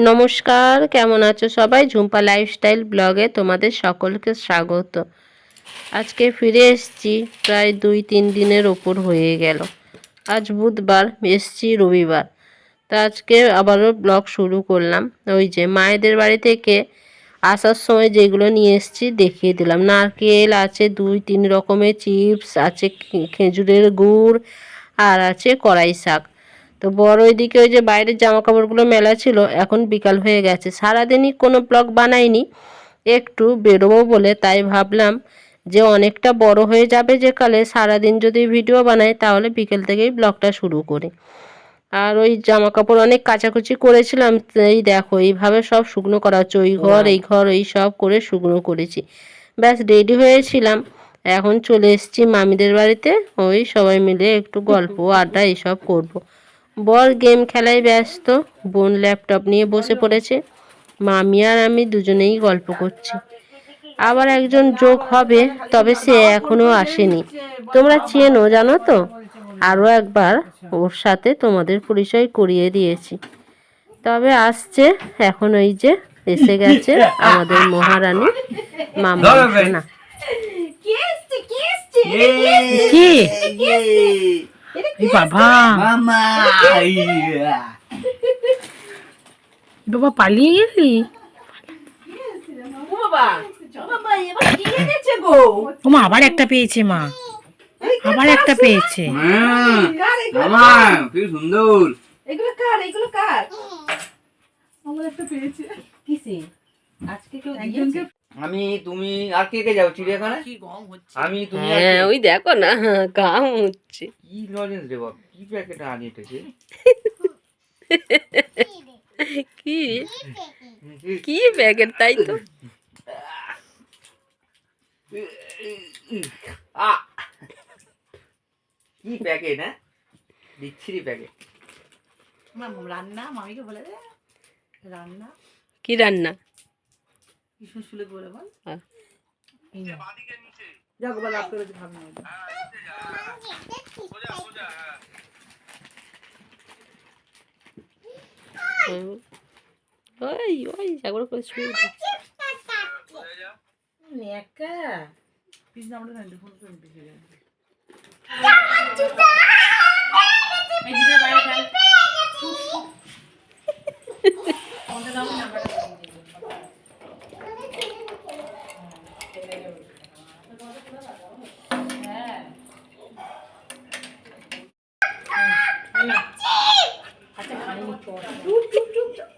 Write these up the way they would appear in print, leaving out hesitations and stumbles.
নমস্কার, কেমন আছো সবাই? ঝুম্পা লাইফস্টাইল ব্লগে তোমাদের সকলকে স্বাগত। আজকে ফিরে এসেছি, প্রায় 2-3 দিনের ওপর হয়ে গেল। আজ বুধবার, এসেছি রবিবার। তা আজকে আবারও ব্লগ শুরু করলাম। ওই যে মায়েদের বাড়ি থেকে আসার সময় যেগুলো নিয়ে এসেছি দেখিয়ে দিলাম। নারকেল আছে, 2-3 রকমের চিপস আছে, খেজুরের গুড়, আর আছে কড়াই শাক। তো বড় ওইদিকে ওই যে বাইরের জামা কাপড়গুলো মেলা ছিল, এখন বিকাল হয়ে গেছে। সারাদিনই কোনো ব্লগ বানাইনি, একটু বেরোবো বলে। তাই ভাবলাম যে অনেকটা বড় হয়ে যাবে যে কালে, সারাদিন যদি ভিডিও বানাই তাহলে বিকেল থেকেই ব্লগটা শুরু করি। আর ওই জামা কাপড় অনেক কাচাকুচি করেছিলাম, এই দেখো এইভাবে সব শুকনো করা হচ্ছে। ওই ঘর এই ঘর এই সব করে শুকনো করেছি। ব্যাস রেডি হয়েছিলাম। এখন চলে এসেছি মামিদের বাড়িতে। ওই সবাই মিলে একটু গল্প আড্ডা এইসব করব। বর গেম খেলায় ব্যস্ত, বোন ল্যাপটপ নিয়ে বসে পড়েছে, মামি আর আমি দুজনেই গল্প করছি। আবার একজন যোগ হবে, তবে সে এখনো আসেনি। তোমরা চেনো জানো তো, আরও একবার ওর সাথে তোমাদের পরিচয় করিয়ে দিয়েছি। তবে আসছে এখন। ওই যে এসে গেছে আমাদের মহারানী মাম্মা সোনা। কি বাবা বাবা পালিয়ে গেলি? মা আবার একটা পেয়েছে, মা আবার একটা পেয়েছে। কি সুন্দর। এগুলো কার? এগুলো কার? আমার একটা পেয়েছে। কিসে? আজকে কেউ দিয়েছে? আমি তুমি আর কে কে যাও চিড়িয়াখানায়? আমি তুমি আর হ্যাঁ, কে? ওই দেখো না, কাম হচ্ছে। কি লজেন্স রে বাবা, কি প্যাকেট আনিয়ে এসেছে? কি কি প্যাকেট তাই তো? আহ! কি প্যাকেট? হ্যাঁ, বিচ্ছিরি প্যাকেট। রান্না মামিকে বলে দে। রান্না কি রান্না? কি শুশুলে করে বল। হ্যাঁ। যাও গোপাল লাভ করে ভাব না। ওই ওই একবার করে শুয়ে নেকা পিস নামটা না ফোন করে পিছে গেল। এই দিকে বাইরে খেল। কোনটা দাও নাম্বারটা দিয়ে দিও। হ্যাঁ। হ্যালো। আচ্ছা খাইনি তো। চুপ চুপ চুপ চুপ।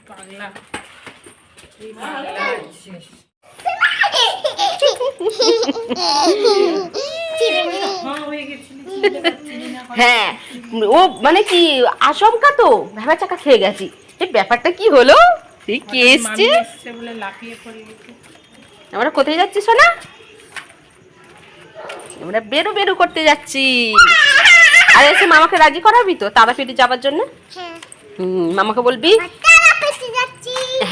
পাগলা। এই পাগলা শেষ। হ্যাঁ, ও মানে কি আশঙ্কা তো ভেবা চাকা খেয়ে গেছি। এই ব্যাপারটা কি হলো? তুই কে এসছে বলে লাফিয়ে পড়ে গেছে। আমরা কোথায় যাচ্ছি সোনা? আমরা বেরু বেরু করতে যাচ্ছি। আর এসে মামাকে রাজি করাবি তো তারাপীঠে যাবার জন্য? মামাকে বলবি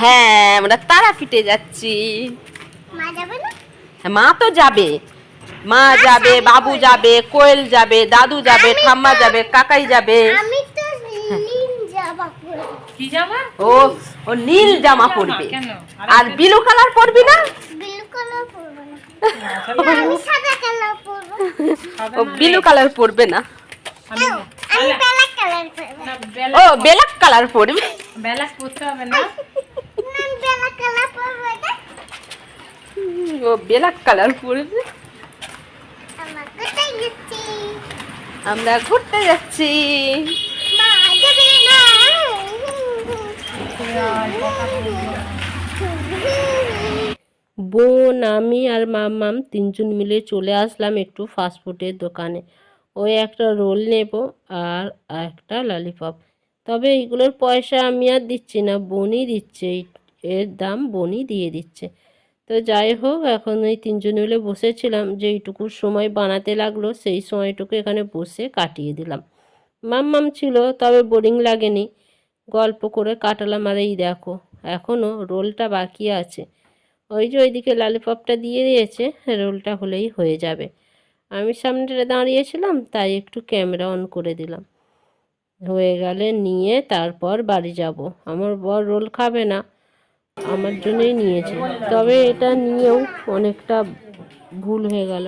হ্যাঁ আমরা তারাপীঠে যাচ্ছি। হ্যাঁ, মা তো যাবে, মা যাবে, বাবু যাবে, কোয়েল যাবে, দাদু যাবে, ঠাম্মা যাবে, কাকাই যাবে। কি জামা? ও ও নীল জামা পরবে। আর ব্লু কালার পরবি না? ও ব্লু কালার পরবে না, ও ব্ল্যাক কালার পরবে। ব্যালান্স করতে হবে না। ও ব্ল্যাক কালার পরবে। আমরা ঘুরতে যাচ্ছি। বোন, আমি আর মাম্মাম তিনজন মিলে চলে আসলাম একটু ফাস্টফুডের দোকানে। ওই একটা রোল নেব আর একটা ললিপপ। তবে এইগুলোর পয়সা আমি আর দিচ্ছি না, বোনই দিচ্ছে। এর দাম বোনই দিয়ে দিচ্ছে। তো যাই হোক, এখন ওই তিনজন মিলে বসেছিলাম, যে এইটুকু সময় বানাতে লাগলো সেই সময়টুকু এখানে বসে কাটিয়ে দিলাম। মাম্মাম ছিল, তবে বোরিং লাগেনি, গল্প করে কাটালাম। আর এই দেখো এখনও রোলটা বাকি আছে। ওই যে ওইদিকে ললিপপটা দিয়ে দিয়েছে, রোলটা হলেই হয়ে যাবে। আমি সামনে দাঁড়িয়েছিলাম, তাই একটু ক্যামেরা অন করে দিলাম। হয়ে গেলে নিয়ে তারপর বাড়ি যাব। আমার বর রোল খাবে না, আমার জন্যই নিয়েছে। তবে এটা নিয়েও অনেকটা ভুল হয়ে গেল।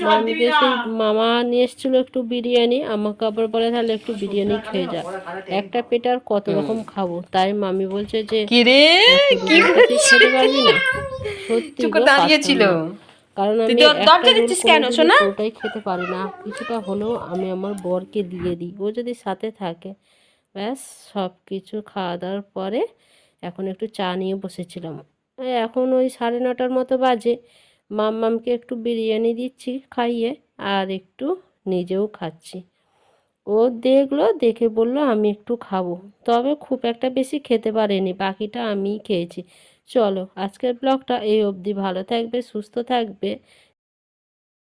মামিকে সেই মামা নিয়ে এসেছিলো একটু বিরিয়ানি, আমাকে আবার বলে তাহলে একটু বিরিয়ানি খেয়ে যা, একটা পেট আর কত রকম খাবো। তাই মামি বলছে যে কি রে এত রোল তুই খেতে পারবি না। সত্যি গো, দাঁড়িয়েছিল পারতাম না। কারণ আমি তুই একটা দরজা রোল দিচ্ছিস কেন, কোনোদিনও সোনা? পুরোটাই খেতে পারি না, কিছুটা হলেও আমি আমার বরকে দিয়ে দিই, ও যদি সাথে থাকে। ব্যাস সব কিছু খাওয়া দাওয়ার পরে এখন একটু চা নিয়ে বসেছিলাম। এখন ওই 9:30টার মতো বাজে। মাম্মামকে একটু বিরিয়ানি দিচ্ছি খাইয়ে, আর একটু নিজেও খাচ্ছি। ও দেখলো, দেখে বললো আমি একটু খাবো, তবে খুব একটা বেশি খেতে পারেনি, বাকিটা আমিই খেয়েছি। চলো আজকের ব্লগটা এই অবধি, ভালো থাকবে, সুস্থ থাকবে।